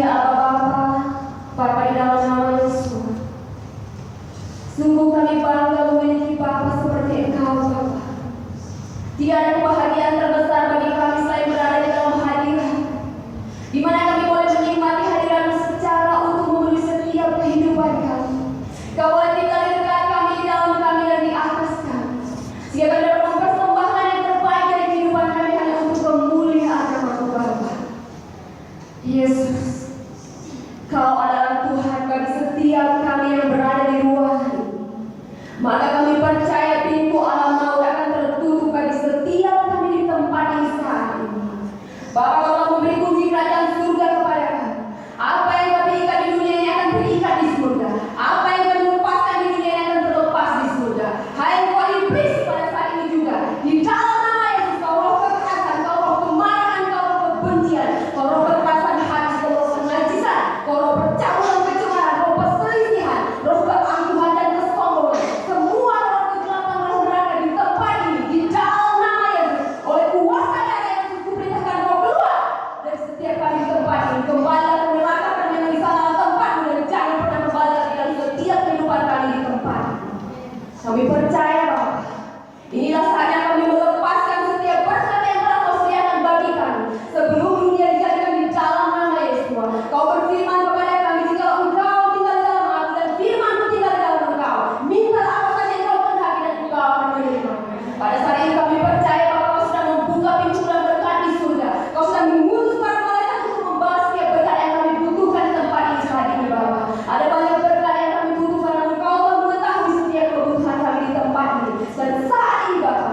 Ya Allah Bapa, Bapa di dalam nama Yesus, sungguh kami bangga memiliki Bapa seperti Engkau Bapa. Tiada kebahagiaan terbesar bagi kami selain berada di dalam hadirat, di mana kami boleh menikmati hadirat secara untuk memenuhi setiap kehidupan kami. Kau boleh tinggal di dekat kami, di dalam kami dan di atas kami, sehingga kami dapat mempersembahkan yang terbaik dari kehidupan kami hanya untuk kemuliaan nama-Mu Bapa. Yesus, Kau adalah Tuhan bagi setiap kami yang berada di ruangan ini. Maka kami percaya pintu alam maut akan tertutup bagi setiap kami di tempat ini saat ini. Bapa, Kau telah memberi kunci kerajaan surga kepada kami. Apa yang kami ikat di dunia ini akan terikat di surga. Apa yang kami lepaskan di dunia ini akan terlepas di surga. Hai kau iblis pada saat ini juga, di dalam nama Yesus, kau roh kekerasan, kau roh kemarahan, kau roh kebencian, kau roh kekerasan hati, kau roh kenajisan, kau roh percabulan kecemaran, roh perselisihan, roh keangkuhan dan kesombongan, semua roh kegelapan, roh neraka di tempat ini, di dalam nama Yesus, oleh kuasa darah Yesus, kuperintahkan kau keluar dari setiap kami di tempat ini. Kembalilah ke neraka karena memang di sana tempatmu, dan jangan pernah kembali lagi dalam setiap kehidupan kami di tempat ini. Kami percaya Bapa, inilah saatnya kami melepaskan setiap berkat yang telah Kau sediakan bagi kami sebelum dunia dijadikan di dalam nama Yesus. Kau berfirman kepada kami, jika Engkau tinggal di dalam aku dan firman-Mu tinggal di dalam Engkau, mintalah apa saja yang Kau kehendaki dan Engkau akan menerima. Pada saat ini kami percaya bahwa Kau sudah membuka pintu dan berkat di surga. Kau sudah mengutus para malaikat untuk membawa setiap berkat yang kami butuhkan di tempat ini saat ini Bapa. Ada banyak berkat yang kami butuhkan, Engkau telah mengetahui setiap kebutuhan kami di tempat ini. Dan saat ini Bapa,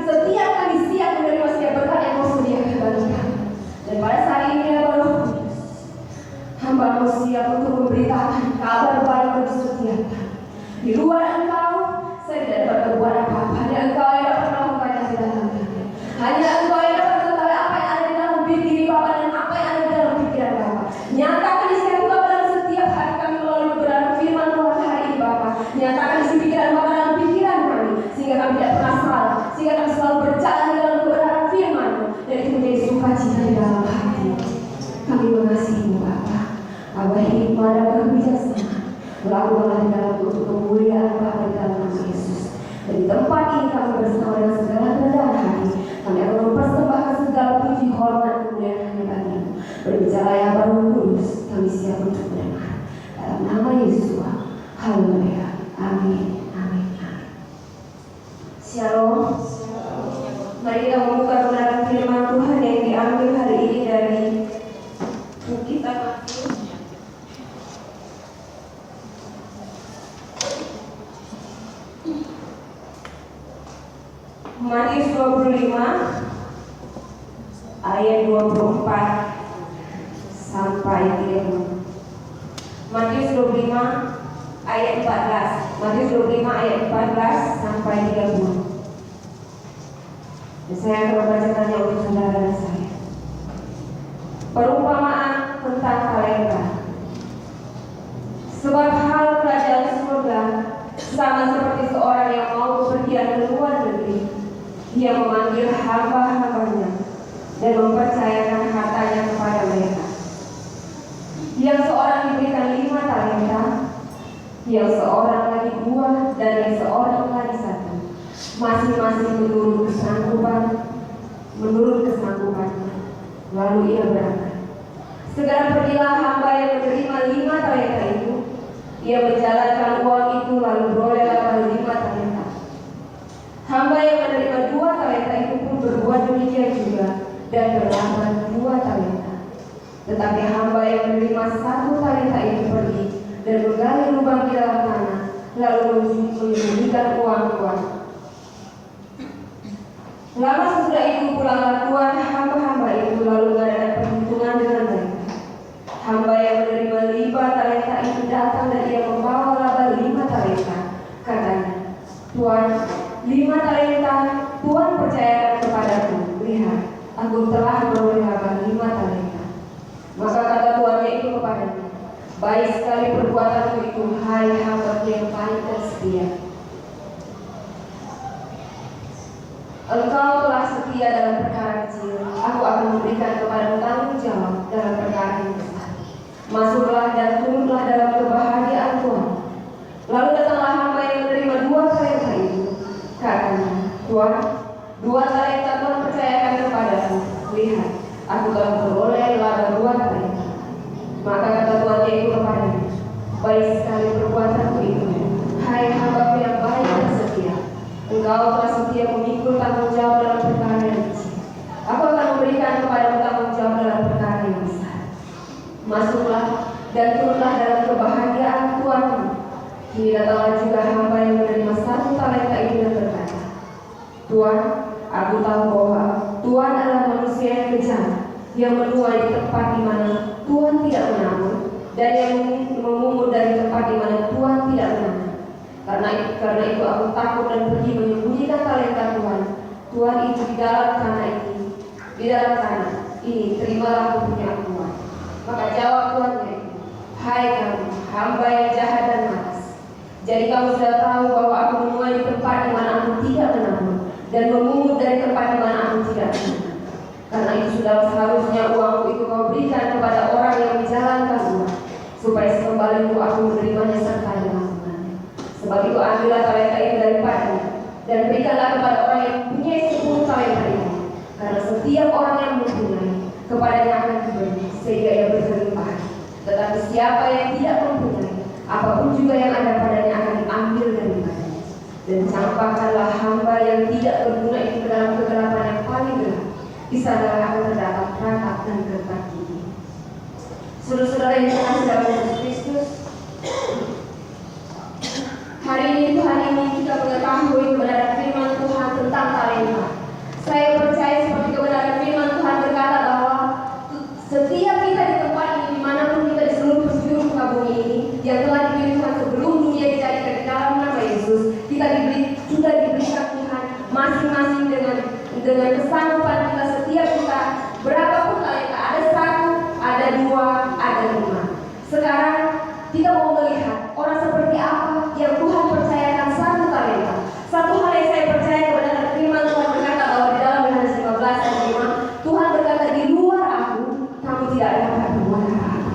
setiap kami siap menerima setiap berkat yang Kau sediakan bagi kami. Dan pada saat ini ya Roh Kudus, hamba-Mu siap untuk memberitakan kabar baik bagi setiap kami. Di luar Engkau, saya tidak dapat berbuat apa-apa. Hanya Engkau yang dapat melakukan yang di dalam kami. Hanya Engkau yang dapat mengetahui apa yang ada di dalam diri Bapa dan apa yang ada di dalam pikiran Bapa. Nyatakan isi hati Bapa dalam setiap hari kami melalui kebenaran firman Tuhan hari ini Bapa. Nyatakan isi pikiran Bapa dalam pikiran kami, sehingga kami tidak pernah salah, sehingga kami selalu berjalan di dalam kebenaran firman-Mu, dan itu menjadi sukacita di dalam hati. Kami mengasihi-Mu Bapa. Abah hikmah dan kebijaksanaan, melakukanlah di dalam untuk kemuliaan Bapa di dalam nama Yesus. Dan di tempat ini kami bersama dengan segala kerendahan hati, kami akan mempersembahkan segala puji, hormat, kemuliaan hanya bagi-Mu. Berbicara ya Roh Kudus, kami siap untuk mendengar. Dalam nama Yesus, haleluya, amin, amin, amin. Shalom. Mari kita membuka kebenaran firman Tuhan yang diambil hari ini dari kitab Matius 25 ayat 24 sampai 30. Matius 25 ayat 14. Matius 25 ayat 14 sampai 30. Dan saya akan membacakannya untuk saudara dan saya. Perumpamaan tentang talenta. Sebab hal kerajaan surga sama seperti seorang yang mau bepergian ke luar negeri. Dia memanggil hamba-hambanya dan mempercayakan hartanya kepada mereka. Yang seorang diberikan 5 talenta, yang seorang lagi 2, dan yang seorang lagi 1. Masing-masing menurut kesanggupannya. Lalu ia berangkat. Segera pergilah hamba yang menerima 5 talenta itu. Ia menjalankan uang itu, lalu berolehlah 5 talenta. Hamba yang menerima 2 talenta itu pun berbuat demikian juga, dan berdapat 2 talenta. Tetapi hamba yang menerima 1 talenta itu pergi dan menggali lubang di dalam tanah, lalu menyembunyikan uang tuan. Lama sesudah itu pulanglah tuan hamba-hamba itu, lalu mengadakan perhitungan dengan mereka. Hamba yang menerima 5 talenta itu datang dan ia membawa laba 5 talenta. Katanya, Tuan, 5 talenta Tuan percayakan kepadaku. Lihat, aku telah beroleh laba 5 talenta. Maka kata tuannya itu kepadanya, baik sekali perbuatanmu itu, hai hamba yang baik dan setia. Engkau telah setia dalam perkara kecil, aku akan memberikan kepadamu tanggung jawab dalam perkara Masuklah dan turunlah dalam kebahagiaan Tuhan. Lalu datanglah hamba yang menerima 2 talenta itu. Katanya, Tuhan, 2 talenta Tuhan percayakan kepadaku. Lihat, aku telah beroleh laba 2 talenta. Maka kata Tuhan yaitu kepadanya, baik sekali perbuatanku itu, hai hamba yang baik dan setia. Engkau telah setia memikul tanggung jawab dalam perkara yang kecil. Aku akan memberikan kepadamu tanggung jawab dalam perkara yang besar. Masuklah dan turunlah dalam kebahagiaan Tuhanmu. Kini datanglah juga hamba yang menerima 1 talenta itu dan berkata, Tuhan, aku tahu bahwa Tuhan adalah manusia yang kejam, yang menuai di tempat di mana Tuhan tidak menabur, dan yang memungut dari tempat di mana Tuhan tidak menanam. Karena itu aku takut dan pergi menyembunyikan talenta Tuhan. Tuhan itu di dalam tanah ini, terimalah kepunyaan Tuhan. Maka jawab Tuhannya itu, hai kamu, hamba yang jahat dan malas. Jadi kamu sudah tahu bahwa aku menuai di tempat di mana aku tidak menabur, dan memungut dari tempat di mana aku tidak menanam. Karena itu sudah seharusnya uangku itu kau berikan kepada orang yang menjalankan uang, supaya sekembaliku aku menerimanya serta melakukannya. Sebab itu ambillah talenta itu daripadanya, dan berikanlah kepada orang yang mempunyai 10 talenta itu. Karena setiap orang yang mempunyai, kepadanya akan diberi, sehingga ia berlimpah. Tetapi siapa yang tidak mempunyai, apapun juga yang ada padanya akan diambil daripadanya. Dan campakkanlah hamba yang tidak berguna itu ke dalam kegelapan yang paling gelap. Di sana akan terdapat ratap dan gertak gigi. Saudara-saudara yang dikasihi dalam Yesus Kristus, hari ini kita mengetahui kebenaran firman Tuhan tentang talenta. Saya percaya seperti kebenaran firman Tuhan berkata bahwa setiap kita di tempat ini, dimanapun kita di seluruh penjuru muka bumi ini, yang telah dipilih Tuhan sebelum dunia dijadikan di dalam nama Yesus, kita diberikan Tuhan masing-masing dengan kesanggupan kita, setiap kita berapapun talenta, ada 1, ada 2, ada 5. Sekarang kita mau melihat orang seperti apa yang Tuhan percayakan 1 talenta. Satu hal yang saya percaya kebenaran firman Tuhan berkata bahwa di dalam Yohanes 15 ayat 5, Tuhan berkata, di luar aku kamu tidak dapat berbuat apa-apa.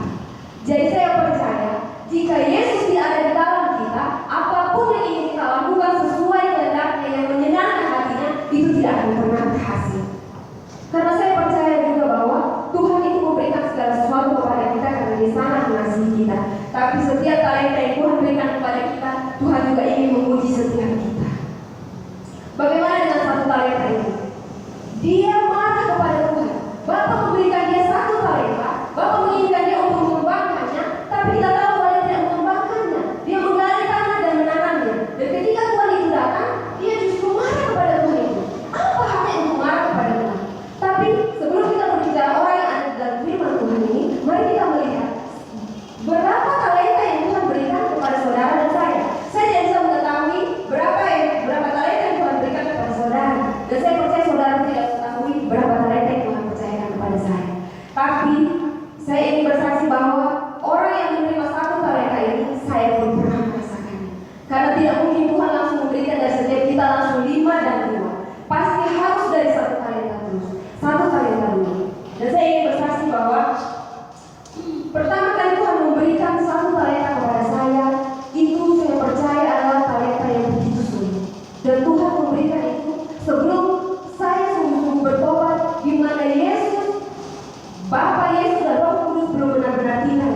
Jadi saya percaya jika Yesus tidak ada di dalam kita, apapun yang ingin kita lakukan sesuai kehendaknya yang menyenangkan hatinya, itu tidak akan pernah berhasil. Karena saya percaya juga bahwa Tuhan itu memberikan segala sesuatu kepada kita karena Dia sangat mengasihi kita. Tapi setiap talenta yang Tuhan berikan kepada kita, Tuhan juga ingin menguji setiap kita. Bagaimana dengan 1 talenta ini? Dia marah kepada Tuhan. Bapa memberikan dia 1 talenta, Bapa menginginkan dia untuk mengembangkannya, tapi kita tahu bahwa dia tidak mengembangkannya. Dia menggali tanah dan menanamnya. Dan ketika Tuhan itu datang, dia justru marah kepada Tuhan itu. Apa haknya untuk marah kepada Tuhan? Tapi sebelum kita berbicara orang yang ada dalam firman Tuhan ini, mari kita melihat berapa talenta yang Tuhan berikan kepada saudara dan saya. Saya tidak bisa mengetahui berapa talenta yang Tuhan berikan kepada saudara, dan saya percaya saudara tidak mengetahui berapa talenta yang Tuhan percayakan kepada saya. Tapi saya ingin bersaksi bahwa orang yang menerima 1 talenta ini, saya pun pernah merasakannya. Karena tidak mungkin Tuhan langsung memberikan dari setiap kita langsung 5 dan 2. Pasti harus dari 1 talenta terus, 1 talenta dulu. Dan saya ingin bersaksi bahwa pertama kali Tuhan memberikan 1 talenta kepada saya, itu saya percaya adalah talenta yang begitu sulit. Dan Tuhan memberikan itu sebelum saya sungguh-sungguh bertobat, di mana Yesus, Bapa Yesus dan Roh Kudus belum benar-benar tinggal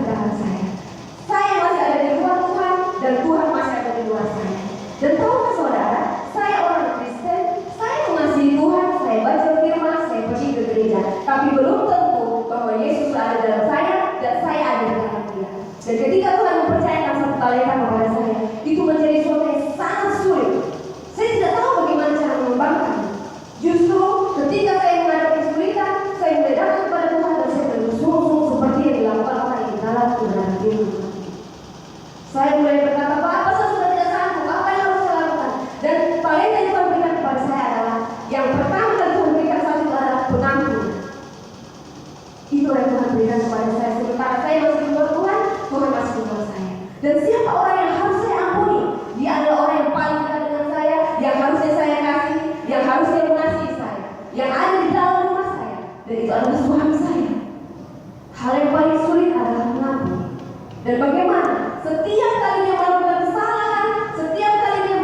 Dan bagaimana setiap kali dia melakukan kesalahan, setiap kali dia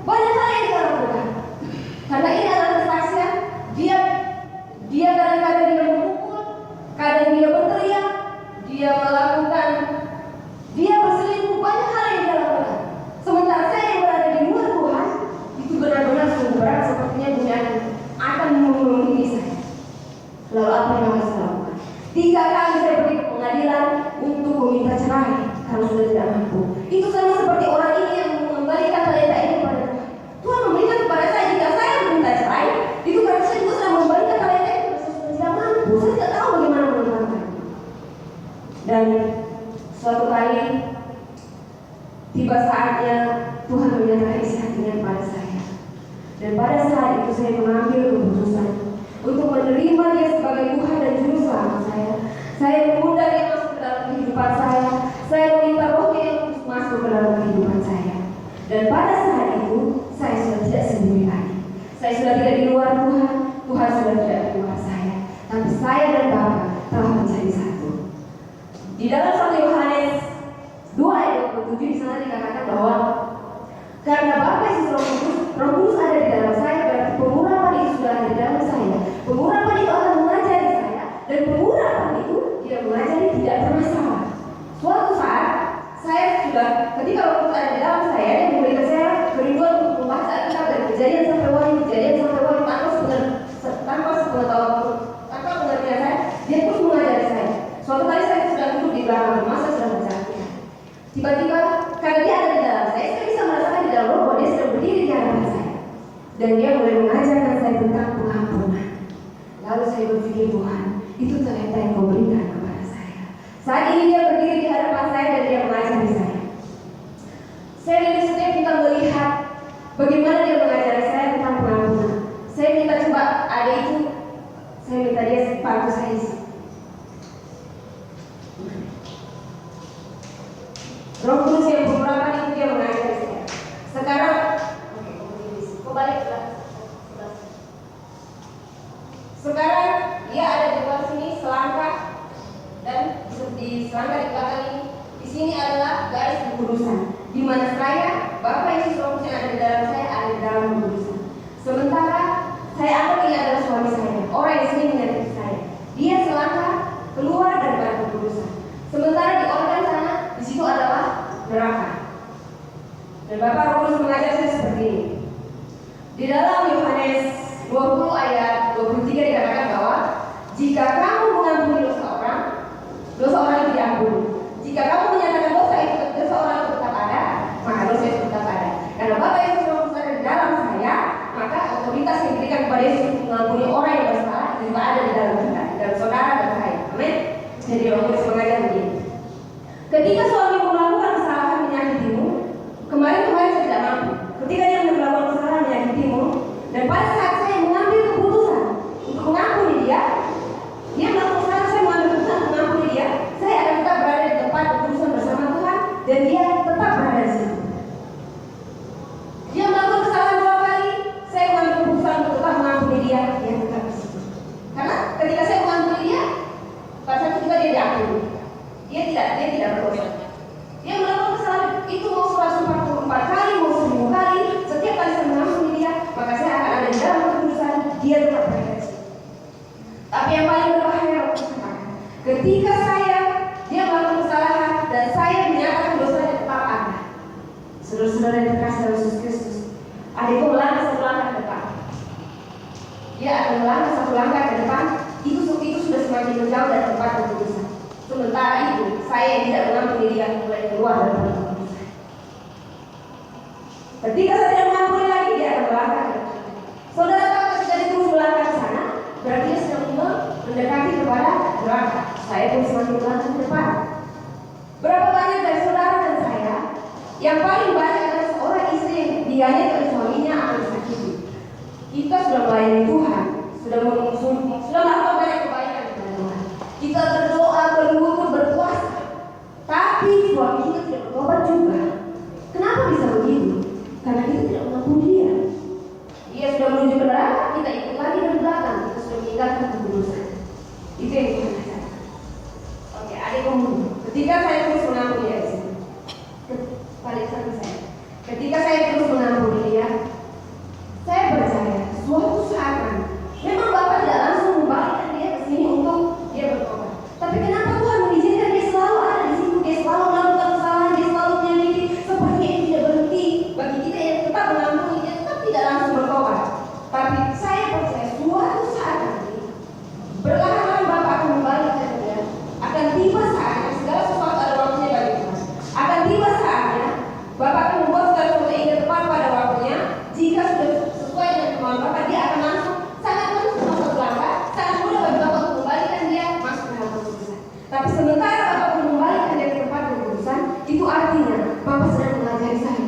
banyak hal yang dia lakukan. Karena ini adalah kesaksian, dia kadang-kadang dia memukul, kadang dia berteriak, dia melakukan, dia berselingkuh, banyak hal yang dia lakukan. Sementara saya yang berada di luar Tuhan, itu benar-benar sungguh berat, sepertinya dunia akan membunuh saya. Lalu apa yang harus saya lakukan? 3 kali saya pergi ke pengadilan untuk meminta cerai karena sudah tidak mampu. Itu sama seperti orang ini yang mengembalikan talenta ini kepada Tuhan. Tuhan memberikan kepada saya, jika saya meminta cerai, itu karena saya juga sedang memberikan talenta itu karena saya sudah tidak mampu. Saya tidak tahu bagaimana mengembalikan. Dan suatu kali tiba saatnya Tuhan menyatakan isi hatinya kepada saya. Dan pada saat itu saya mengambil keputusan untuk menerima dia sebagai Tuhan dan Juru Selamat saya. Saya mengundang dia masuk ke dalam kehidupan saya. Saya meminta roh yang kudus masuk ke dalam kehidupan saya. Dan pada saat itu saya sudah tidak sendiri lagi. Saya sudah tidak di luar Tuhan. Tuhan sudah tidak di luar saya. Tapi saya dan Bapa telah menjadi satu. Di dalam 1 Yohanes 2 ayat 27 di sana dikatakan bahwa karena Bapa Yesus Roh Kudus ada di dalam saya, berarti pengurapan itu sudah ada di dalam saya. Pengurapan itu akan mengajari saya, dan pengurapan itu tidak mengajari tidak pernah salah. Suatu saat saya sudah, ketika Roh Kudus ada di dalam saya, dia memberikan saya kerinduan untuk membaca Alkitab dari kejadian sampai wahyu tanpa sepengetahuan, tanpa pengertian saya, dia terus mengajari saya. Suatu kali saya sudah duduk di belakang rumah, saya sedang baca Alkitab. Tiba-tiba, karena dia ada di dalam saya bisa merasakan di dalam roh bahwa dia sedang berdiri di hadapan saya. Dan dia mulai mengajarkan saya tentang pengampunan. Lalu saya berpikir, Tuhan, itu talenta yang kau berikan kepada saya. Saat ini dia berdiri di hadapan saya dan dia mengajari saya. Saya ingin setiap kita melihat bagaimana dia mengajari saya tentang pengampunan. Saya minta coba ada itu, saya minta dia bantu saya isi. Roh Kudus yang pengurapan itu dia mengajari saya. Sekarang, kembali ke sekarang dia ada di bawah sini selangkah, dan di selangkah di belakang ini, di sini adalah garis kekudusan, di mana saya, Bapa Yesus Roh Kudus yang ada di dalam saya ada di dalam kekudusan. Sementara saya anggap ini adalah suami saya, orang yang sering menyakiti saya. Dia selangkah keluar dari garis kekudusan. Sementara di organ sana, di situ adalah neraka. Dan Bapak Roh Kudus mengajar saya seperti ini. Di dalam Yohanes 20 ayat 23 dikatakan bahwa jika kamu mengampuni dosa orang itu diampuni. Jika kamu menyatakan dosa orang itu tetap ada, maka dosa itu tetap ada. Karena Bapak Yesus Roh Kudus ada di dalam saya, maka otoritas yang diberikan kepada Yesus untuk mengampuni orang yang bersalah itu juga ada di dalam kita, di dalam saudara dan saya. Amin. Jadi Roh Kudus mengajar begini. Ketika suami melakukan kesalahan menyakitimu, kemarin saya tidak mampu. Ketika dia melakukan kesalahan menyakitimu, dan pada saat saya mengambil keputusan untuk mengampuni dia melakukan kesalahan, saya mengambil keputusan untuk mengampuni dia, saya akan tetap berada di tempat keputusan bersama Tuhan, dan dia tetap berada di situ. Dia melakukan kesalahan 2 kali, saya mengambil keputusan untuk tetap mengampuni dia tetap di situ. Karena ketika saya mengampuni dia, pada saat itu juga dia diampuni. Dia tidak berdosa. Dia melakukan kesalahan itu mau 144 kali, mau 1000 kali, setiap kali saya mengampuni dia, maka saya akan ada di dalam kekudusan, dia tetap berada di situ. Tapi yang paling berbahaya ketika dia melakukan kesalahan dan saya menyatakan dosanya tetap ada. Saudara-saudara yang terkasih dalam Yesus Kristus, adikku melangkah 1 langkah ke depan. Dia akan melangkah 1 langkah ke depan, itu sudah semakin menjauh dari tempat kekudusan. Sementara itu, saya yang tidak mengampuni dia mulai keluar dari tempat kekudusan. Ketika saya tidak mengampuni lagi, dia akan melangkah ke depan. Saudara tahu ketika dia terus melangkah ke sana, berarti dia sedang mendekati kepada neraka. Saya pun semakin melangkah ke depan. Berapa banyak dari saudara dan saya yang paling banyak adalah seorang istri yang dianiaya oleh suaminya akan disakiti. Kita sudah melayani Tuhan, sudah melakukan banyak kebaikan kepada Tuhan. Kita berdoa, berwudu, berpuasa, tapi suami kita tidak bertobat juga. Kenapa bisa begitu? Karena kita tidak mengampuni dia. Dia sudah menuju ke neraka, kita ikut lagi dari belakang. Kita sudah meninggalkan kekudusan. Itu yang Tuhan ajarkan. Oke, adik kamu. Ketika saya terus mengampuni ya, balik satu saya. Ketika saya terus mengampuni dia, saya percaya suatu saat memang Bapak tidak langsung membalikkan dia ke sini untuk dia bertobat. Tapi kenapa Tuhan mengizinkan dia selalu ada di situ, dia selalu melakukan kesalahan, dia selalu menyelidiki seperti ini tidak berhenti. Bagi kita yang tetap mengampuni, dia tetap tidak langsung bertobat. Tapi saya percaya suatu saat nanti perlahan-lahan Bapak akan membalikkan dia. Akan tiba saatnya, segala sesuatu ada waktunya bagi Tuhan. Akan tiba saatnya Bapak akan membuat segala sesuatu yang tepat pada waktunya. Jika sudah sesuai dengan kemauan Bapak, dia akan langsung sangat langsung masuk langkah, sangat mudah bagi Bapak untuk membalikkan dia masuk ke dalam keputusan. Tapi sementara Bapak belum membalikkan dia ke tempat keputusan, itu artinya Bapak sedang mengajari saya.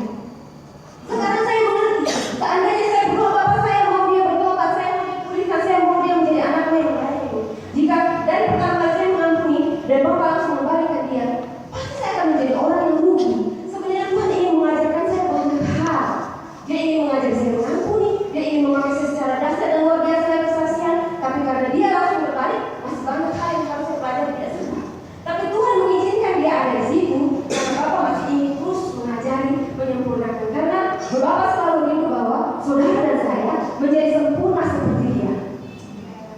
Sekarang saya mengerti. Seandainya saya berdoa, Bapak saya mau dia bertobat, saya mau dipulihkan, saya mau dia menjadi anaknya yang baik. Jika dari pertama kali saya mengampuni dan Bapak langsung membalikkan dia, pasti saya akan menjadi orang yang rugi. Sebenarnya Tuhan ingin mengajarkan saya banyak hal. Dia ingin mengajari saya mengampuni, dia ingin memakai saya secara dasar dan luar biasa dari kesaksian. Tapi karena dia langsung berbalik, masih banyak hal yang harus saya pelajari tidak sempat. Tapi Tuhan mengizinkan dia ada di situ, karena Bapak masih ingin terus mengajari, menyempurnakan. Karena Bapak selalu rindu bahwa saudara dan saya menjadi sempurna seperti dia.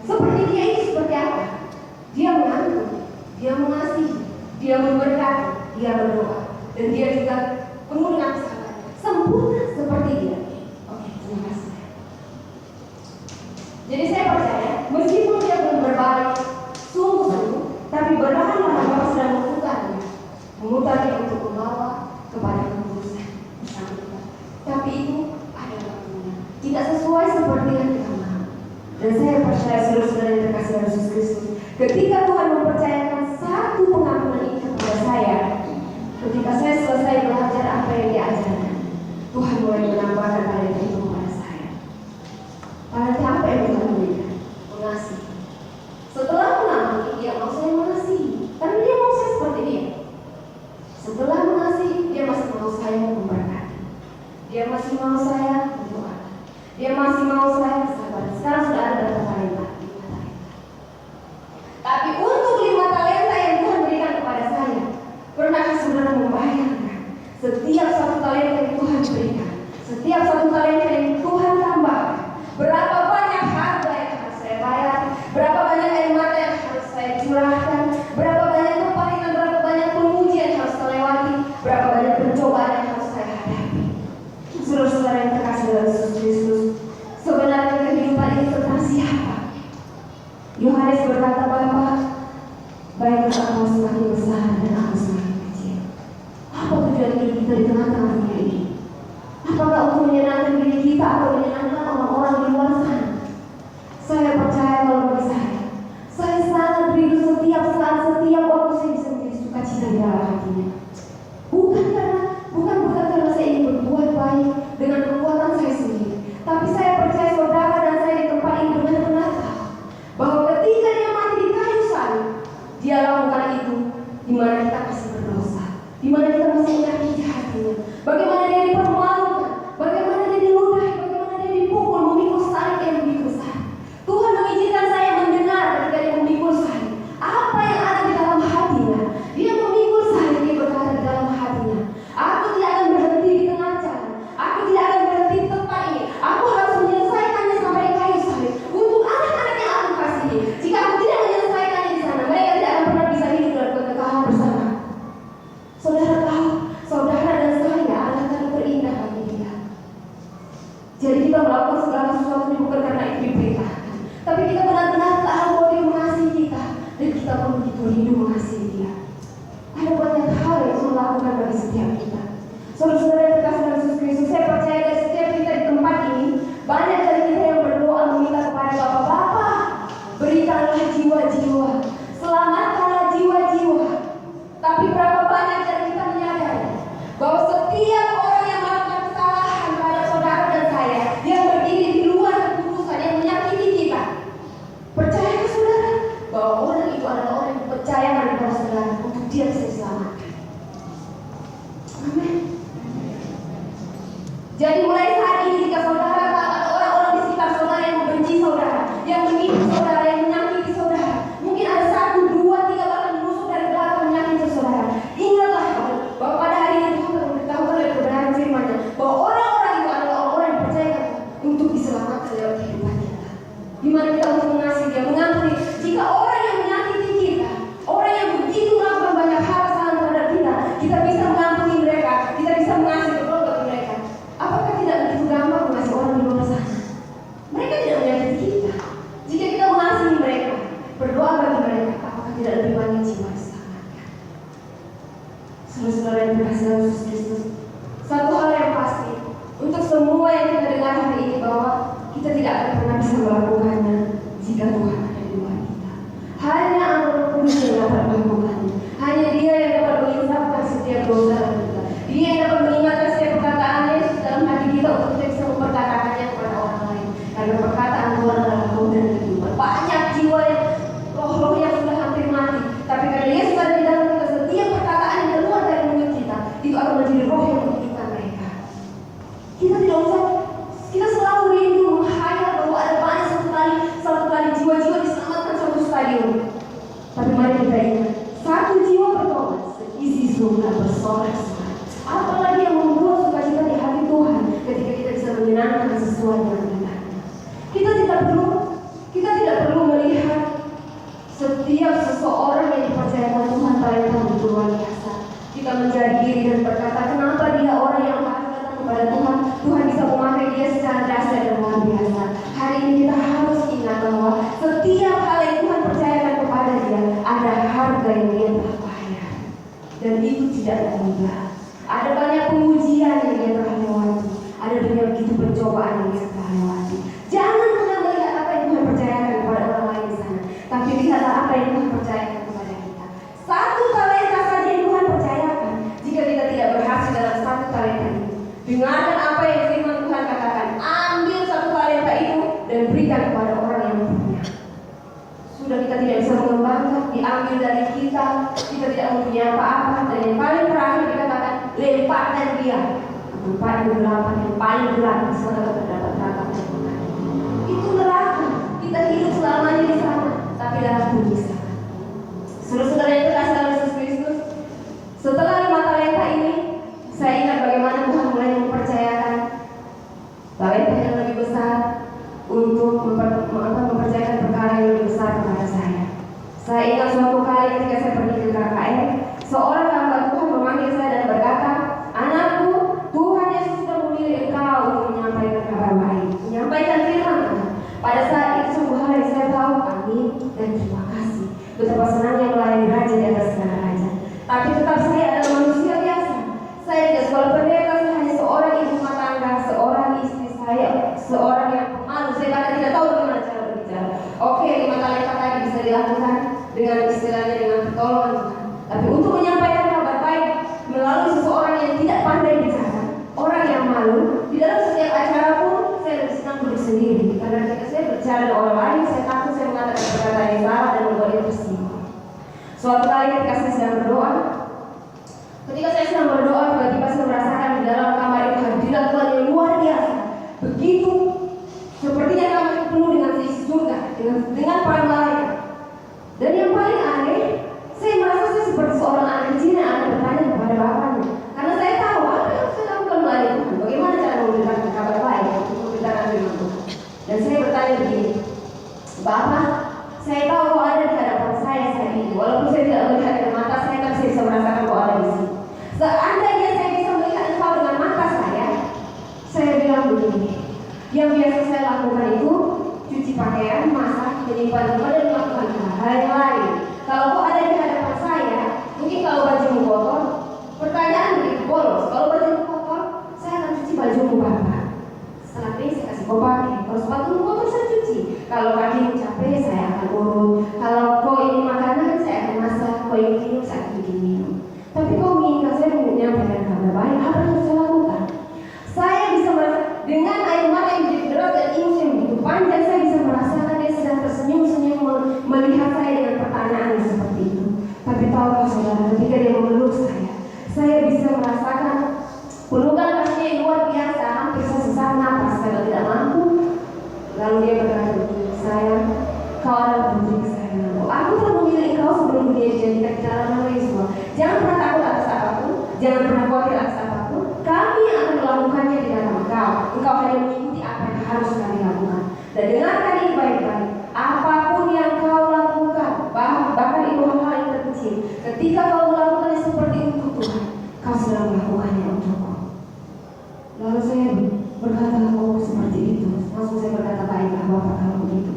Seperti dia itu seperti apa? Dia mengampuni, dia mengasihi, dia memberkati, dia berdoa, dan dia juga penuh dengan kesabaran. Sempurna seperti dia. Oke, terima kasih. Jadi saya percaya, meskipun dia belum berbalik sungguh-sungguh, tapi berlahan-lahan Bapak sedang memutarnya untuk membawa kepada keputusan bersama kita. Tapi itu ada waktunya. Tidak sesuai seperti yang kita mau. Dan saya percaya saudara-saudara yang terkasih dalam Yesus Kristus, ketika Tuhan mempercayakan satu pengampunan ini kepada saya, ketika saya selesai belajar apa yang diajarkan, Tuhan mulai menambahkan hal itu kepada saya. Berarti apa yang Tuhan berikan? Mengasihi. Setelah mengampuni, dia mau saya mengasihi. Tapi dia mau saya seperti dia. Setelah mengasihi, dia masih mau saya memberkati. Dia masih mau saya berdoa. Dia masih mau saya bersabar. Sekarang sudah ada berapa talenta? 5 talenta. Tapi untuk 5 talenta yang Tuhan berikan kepada saya, pernahkah saudara membayangkan setiap satu talenta yang Tuhan berikan, setiap satu talenta yang Tuhan tambahkan, berapa banyak harga yang harus saya bayar, berapa banyak air mata yang harus saya curahkan, berapa banyak kepahitan, berapa banyak pengujian yang harus saya lewati, berapa banyak pencobaan yang harus saya hadapi. Saudara-saudara yang terkasih dalam Yesus Kristus, sebenarnya kehidupan ini tentang siapa? Yohanes berkata, Bapa, baiklah Engkau semakin besar dan aku semakin kecil. Apa tujuan hidup kita di tengah-tengah dunia ini? Apakah untuk menyenangkan diri kita atau menyenangkan orang-orang di luar sana? Saya percaya kalau bagi saya sangat rindu setiap saat, setiap waktu saya bisa menjadi sukacita di dalam hatinya. Bukan karena saya ingin berbuat baik dengan kekuatan saya sendiri, tapi saya percaya saudara dan saya di tempat ini benar-benar tahu bahwa ketika dia mati di kayu salib, dia lakukan itu di mana kita masih berdosa, di mana kita masih menyakiti hatinya, bagaimana dia dipermalukan, bagaimana dia diludahi, bagaimana dia dipukul, memikul salib yang begitu besar. Tuhan mengizinkan saya mendengar ketika dia memikul salib apa yang ada di dalam hatinya. Dia memikul salib, dia berkata di dalam hatinya, aku tidak akan berhenti di tengah jalan, aku tidak akan berhenti di tempat ini, aku harus menyelesaikannya sampai di kayu salib untuk anak-anak yang aku kasihi. Jika aku tidak menyelesaikannya di sana, mereka tidak akan pernah bisa hidup dalam kekekalan bersama. Saudara tahu, saudara dan saya adalah kata terindah bagi dia. Jadi kita melakukan segala sesuatu bukan karena itu diperintahkan, tapi kita benar-benar tahu bahwa dia mengasihi kita dan kita pun begitu rindu mengasihi dia. Ada banyak hal yang Tuhan lakukan bagi setiap kita. Saudara-saudara yang terkasih dalam Yesus Kristus, saya percaya dari setiap kita di tempat ini, banyak dari kita yang berdoa meminta kepada Bapa, berikanlah jiwa-jiwa, selamatkanlah jiwa-jiwa. Tapi berapa banyak dari kita menyadari bahwa setiap orang yang melakukan kesalahan pada saudara dan saya, yang berdiri di luar keputusan, yang menyakiti kita, percayakah saudara bahwa orang itu adalah orang yang dipercayakan kepada saudara untuk dia bisa diselamatkan? Amin. Jadi mulai saat ini, jika saudara tahu ada orang-orang di sekitar saudara yang membenci saudara, yang menipu saudara, yang menyakiti saudara, mungkin ada 1, 2, 3 bahkan musuh dari belakang menyakiti saudara, diri dan berkata, kenapa dia orang yang harus datang kepada Tuhan, Tuhan bisa memakai dia secara dahsyat dan luar biasa. Hari ini kita harus ingat bahwa setiap hal yang Tuhan percayakan kepada dia ada harga yang dia telah bayar, dan itu tidak mudah. Ada banyak pengujian yang dia telah lewati, ada banyak begitu pencobaan yang dia telah lewati. Jangan pernah melihat apa yang Tuhan percayakan kepada orang lain di sana, tapi lihatlah apa yang Tuhan percayakan kepada kita. Satu talenta saja yang Tuhan percayakan. Jika kita tidak berhasil dalam satu talenta itu, dengarkan apa yang firman Tuhan katakan. Ambil satu talenta itu dan berikan kepada orang yang punya. Sudah kita tidak bisa mengembangkan, diambil dari kita tidak mempunyai apa-apa. Dan yang paling terakhir dikatakan, lemparkan dia ke tempat kegelapan yang paling gelap, di sana terdapat neraka dan pengaruh. Itu neraka. Kita hidup selamanya di sana, tapi dalam bunyi sana. Saudara-saudara yang terkasih dalam Yesus Kristus, setelah 5 talenta ini, saya ingat bagaimana Tuhan mulai mempercayakan talenta yang lebih besar untuk mempercayakan perkara yang lebih besar kepada saya. Saya ingat suatu kali ketika saya pergi ke KKN, seorang hamba Tuhan memanggil saya dan berkata, anakku, Tuhan Yesus sudah memilih engkau untuk menyampaikan kabar baik, menyampaikan firman Tuhan. Pada saat itu sungguh hal yang saya tahu, amin dan terima kasih. Betapa senangnya melayani raja di atas segala raja. Tapi tetap saya adalah manusia biasa. Saya tidak sekolah pendeta, saya hanya seorang ibu rumah tangga, seorang istri saya, seorang yang pemalu. Saya bahkan tidak tahu bagaimana cara berbicara. Oke, 5 talenta tadi bisa dilakukan dengan istilahnya dengan pertolongan Tuhan. Tapi untuk menyampaikan kabar baik melalui seseorang yang tidak pandai bicara, orang yang malu, di dalam setiap acara pun saya lebih senang duduk sendiri. Karena ketika saya berbicara dengan orang lain, saya takut saya mengatakan perkataan yang salah dan membuat dia tersinggung. Suatu kali ketika saya sedang berdoa, tiba-tiba saya merasakan di dalam kamar itu hadirat Tuhan yang luar biasa. Begitu sepertinya kamar itu penuh dengan seisi surga, dengan para malaikat. Dan yang paling aneh, saya merasa saya seperti seorang anak kecil yang akan bertanya kepada bapaknya. Karena saya tahu apa yang saya lakukan melayani Tuhan, bagaimana cara memberikan kabar baik untuk memberitakan firman Tuhan. Dan saya bertanya begini, Bapak, saya tahu kau ada di hadapan saya saat ini. Walaupun saya tidak melihat dengan mata saya, tapi saya bisa merasakan kau ada di sini. Seandainya saya bisa melihat engkau dengan mata saya bilang begini, yang biasa saya lakukan itu cuci pakaian, masak, menyimpan rumah dan melakukan hal yang lain. Kalau kau ada di hadapan saya, mungkin kalau bajumu kotor, pertanyaan begitu bolos. Kalau bajumu kotor, saya akan cuci bajumu Bapak. Setelah ini saya kasih kau pakai. Kalau sepatumu kotor saya cuci. Kalau kakimu capek saya akan urut. Kalau kau ingin makanan saya akan masak. Kau ingin minum saya akan bikin minum. Tapi kau mengingat saya menyampaikan kabar baik, apa yang saya lakukan? Saya bisa dengan air mata yang begitu deras dan ingus yang begitu panjang, saya bisa merasakan dia sedang tersenyum-senyum melihat saya dengan pertanyaan yang seperti itu. Tapi tahukah saudara, ketika dia memeluk saya bisa merasakan pelukan kasihnya yang luar biasa, hampir saya sesak napas kalau tidak mampu. Lalu dia berkata begini, sayang, kau adalah putri kesayanganku. Aku telah memilih kau sebelum dunia dijadikan di dalam nama Yesus. Jangan pernah takut atas apapun, jangan pernah khawatir atas apapun. Kami akan melakukannya di dalam engkau. Engkau hanya mengikuti apa yang harus kami lakukan. Dan dengarkan ini baik-baik. Apapun yang kau lakukan, bahkan itu hal-hal yang terkecil, ketika kau melakukannya seperti untuk Tuhan, kau sedang melakukannya untukku. Lalu saya berkata, oh seperti itu. Langsung saya berkata, baiklah Bapak kalau begitu.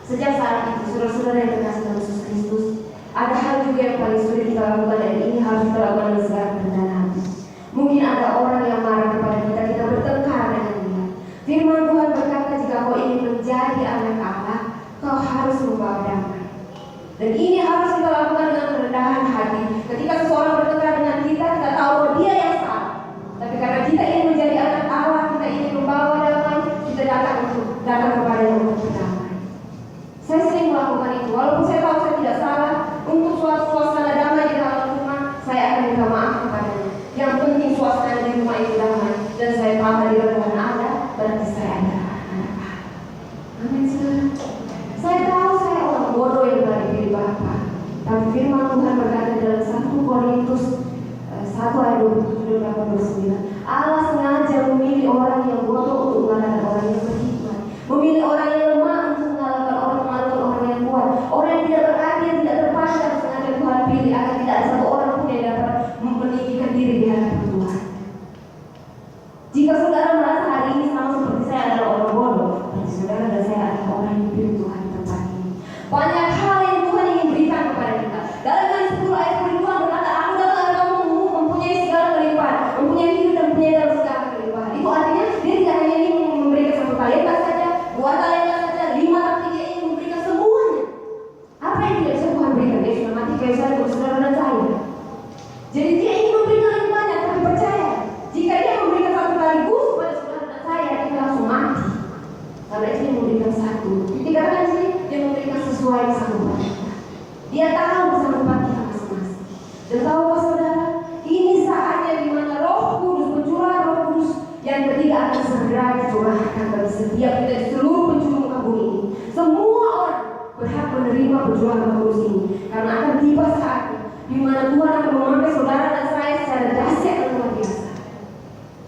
Sejak saat itu, saudara-saudara yang terkasih dalam Yesus Kristus, ada hal juga yang paling sulit kita lakukan, dan ini harus kita lakukan dengan segala kerendahan hati. Mungkin ada orang yang marah kepada kita bertengkar dengan dia. Firman Tuhan berkata, jika kau ingin menjadi anak Allah, kau harus membawa damai. Dan ini harus kita lakukan dengan kerendahan hati. Ketika seseorang bertengkar dengan kita tahu bahwa dia yang salah. Tapi karena kita ingin menjadi anak Allah, kita ingin membawa damai, kita datang kepada yang untuk berdamai. Saya sering melakukan itu, walaupun saya tahu saya tidak salah. Untuk suasana damai di dalam rumah, saya akan minta maaf kepadanya. Yang penting suasana di rumah itu damai, dan saya tahu hadirat Tuhan ada, berarti saya adalah anak Allah. Amin. Saya tahu saya orang bodoh yang telah dipilih Bapa. Tapi firman Tuhan berkata dalam 1 Korintus 1 ayat 27-29, Allah sengaja memilih orang yang bodoh untuk mengalahkan orang yang berhikmat, memilih orang yang lemah untuk mengalahkan orang yang kuat, orang yang tidak berarti, yang tidak terpandang, sengaja Tuhan pilih agar tidak ada satu orang pun yang dapat meninggikan di mana Tuhan akan memakai saudara dan saya secara dahsyat dan luar biasa.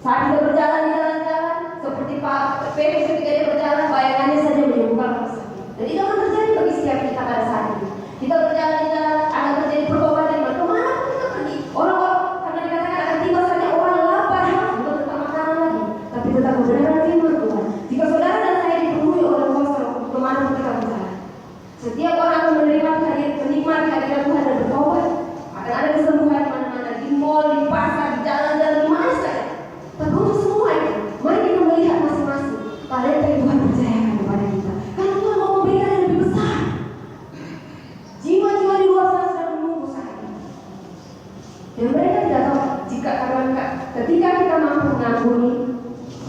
Saat kita berjalan di jalan-jalan, seperti Pak Petrus ketika dia berjalan, bayangannya saja menyembuhkan orang sakit. Dan itu akan terjadi bagi setiap kita pada saat ini. Kita berjalan di jalan, akan terjadi pertobatan. Kemana pun kita pergi, orang-orang karena dikatakan akan tiba saja orang lapar, bukan tentang makanan lagi, tapi tentang kebenaran firman Tuhan. Jika saudara dan saya dipenuhi oleh kuasa Roh, kemana pun kita berjalan. Setiap orang akan menikmati hadirat Tuhan dan bertobat. Akan ada kesembuhan di mana-mana, di mall, di pasar, di jalan-jalan, di mana saja. Tapi untuk semua itu, mari kita melihat masing-masing talenta yang Tuhan percayakan kepada kita. Karena Tuhan mau memberikan yang lebih besar. Jiwa-jiwa di luar sana sedang menunggu saat ini. Dan mereka tidak tahu ketika kita mampu mengampuni,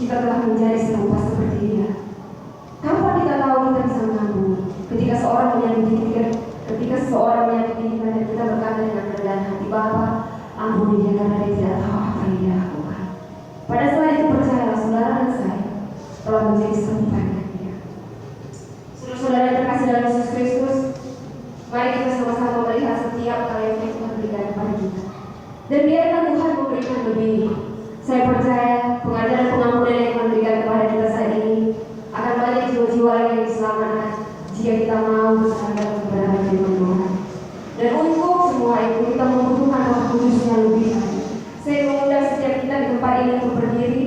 kita telah menjadi serupa seperti dia. Kapan kita tahu kita bisa mengampuni? Ketika seseorang menyakiti kita dan kita berkata dengan kerendahan hati, Bapa, ampuni dia karena dia tidak tahu apa yang dia lakukan. Pada saat itu percayalah saudara dan saya telah menjadi serupa dengan dia. Saudara yang terkasih dalam Yesus Kristus, mari kita sama-sama melihat setiap karya yang Tuhan berikan kepada kita. Dan biarkan Tuhan memberikan lebih. Saya percaya pengajaran pengampunan yang Tuhan berikan kepada kita saat ini akan banyak jiwa-jiwa yang diselamatkan jika kita mau bersama dalam kebenaran firman Tuhan. Dan untuk semua itu kita membutuhkan Roh Kudus yang lebih lagi. Saya mengundang setiap kita di tempat ini untuk berdiri,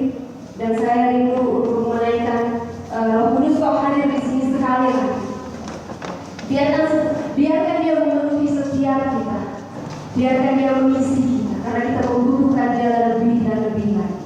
dan saya rindu untuk menaikkan Roh Kudus kau hadir di sini sekali lagi. Biarkan dia memenuhi setiap kita. Biarkan dia mengisi kita, karena kita membutuhkan dia lebih dan lebih lagi.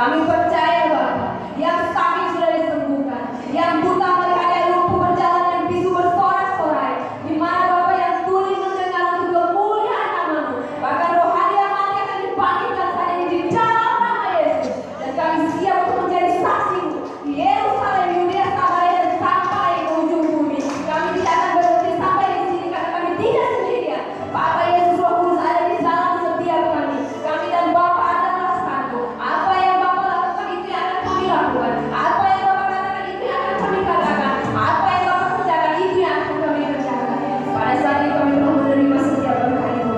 Kami percaya Bapak, yang sakit sudah disembuhkan, yang buta melihat, yang lumpuh berjalan, yang bisu bersorak-sorai. Di mana Bapak yang tuli mendengar untuk kemuliaan nama-Mu. Bahkan rohani yang mati akan dibangkitkan saat ini di dalam nama Yesus. Dan kami siap untuk menjadi saksi-Mu di Yerusalem, Yudea, Samaria, dan sampai ke ujung bumi. Kami tidak akan berhenti sampai di sini karena kami tidak sendirian. Bapak Yesus Roh Kudus ada di dalam setiap kami. Kami dan Bapak adalah satu. Apa yang Bapak lakukan itu yang akan kami lakukan. Apa yang Bapak katakan itu yang akan kami katakan. Apa yang Bapak kerjakan itu yang akan kami kerjakan. Pada saat ini kami telah menerima setiap berkat itu.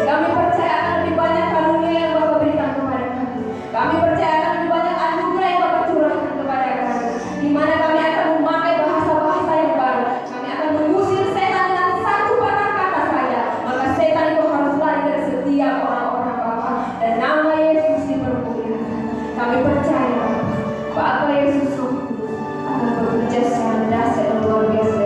Kami percaya akan lebih banyak karunia yang Bapak berikan kepada kami. Kami percaya akan lebih banyak anugerah yang Bapak curahkan kepada kami. Di mana kami akan memakai bahasa-bahasa yang baru. Kami akan mengusir setan dengan satu patah kata saja. Maka setan itu harus lari dari setiap orang-orang Bapak. Dan nama Yesus dipermuliakan. Kami percaya Bapak Yesus Roh Kudus akan bekerja secara dahsyat dan luar biasa